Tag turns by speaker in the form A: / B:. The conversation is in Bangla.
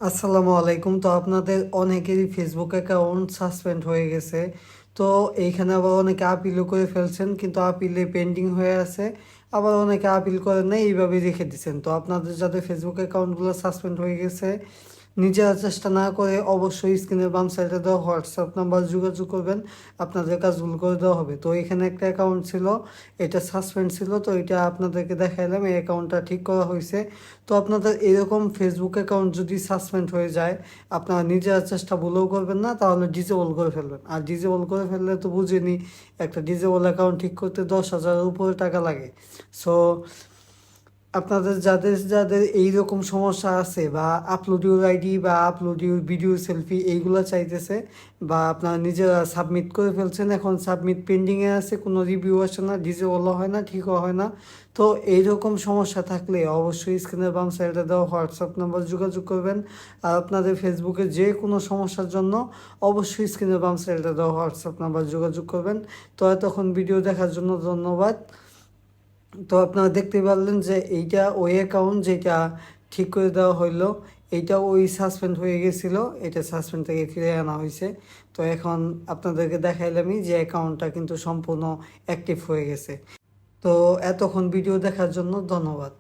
A: আসসালামু আলাইকুম। তো আপনাদের অনেকেরই ফেসবুক অ্যাকাউন্ট সাসপেন্ড হয়ে গেছে। তো এইখানে আবার অনেকে আপিলও করে ফেলছেন, কিন্তু আপিলে পেন্ডিং হয়ে আছে। আবার অনেকে আপিল করেন নাই, এইভাবেই রেখে দিচ্ছেন। তো আপনাদের যাদের ফেসবুক অ্যাকাউন্টগুলো সাসপেন্ড হয়ে গেছে, নিজেরা চেষ্টা না করে অবশ্যই স্ক্রিনের বাম সাইডে দেওয়া হোয়াটসঅ্যাপ নাম্বার যোগাযোগ করবেন, আপনাদের কাজগুলো করে দেওয়া হবে। তো এখানে একটা অ্যাকাউন্ট ছিল, এটা সাসপেন্ড ছিল, তো এটা আপনাদেরকে দেখাইলাম, এই অ্যাকাউন্টটা ঠিক করা হয়েছে। তো আপনাদের এরকম ফেসবুক অ্যাকাউন্ট যদি সাসপেন্ড হয়ে যায়, আপনারা নিজেরা চেষ্টা ভুলেও করবেন না, তাহলে ডিসেবল করে ফেলবেন। আর ডিসেবল করে ফেললে তো বুঝেনি, একটা ডিসেবল অ্যাকাউন্ট ঠিক করতে 10,000-এর উপরে টাকা লাগে। সো আপনাদের যাদের যাদের এইরকম সমস্যা আছে, বা আপলোড ইউর আইডি বা আপলোড ইউর ভিডিও সেলফি এইগুলো চাইতেছে, বা আপনারা নিজেরা সাবমিট করে ফেলছেন, এখন সাবমিট পেন্ডিংয়ে আছে, কোনো রিভিউ আসে না, ডিজেবলও হয় না, ঠিকও হয় না। তো এইরকম সমস্যা থাকলে অবশ্যই স্ক্রিনের বাম সাইডে দেওয়া হোয়াটসঅ্যাপ নাম্বার যোগাযোগ করবেন। আর আপনাদের ফেসবুকে যে কোনো সমস্যার জন্য অবশ্যই স্ক্রিনের বাম সাইডে দেওয়া হোয়াটসঅ্যাপ নাম্বার যোগাযোগ করবেন। তো এতক্ষণ ভিডিও দেখার জন্য ধন্যবাদ। তো আপনারা দেখতে পারলেন যে এইটা ওই অ্যাকাউন্ট যেটা ঠিক করে দেওয়া হইলো, এইটা ওই সাসপেন্ড হয়ে গেছিলো, এটা সাসপেন্ড থেকে ফিরে আনা হয়েছে। তো এখন আপনাদেরকে দেখাইলামই যে অ্যাকাউন্টটা কিন্তু সম্পূর্ণ অ্যাক্টিভ হয়ে গেছে। তো এতক্ষণ ভিডিও দেখার জন্য ধন্যবাদ।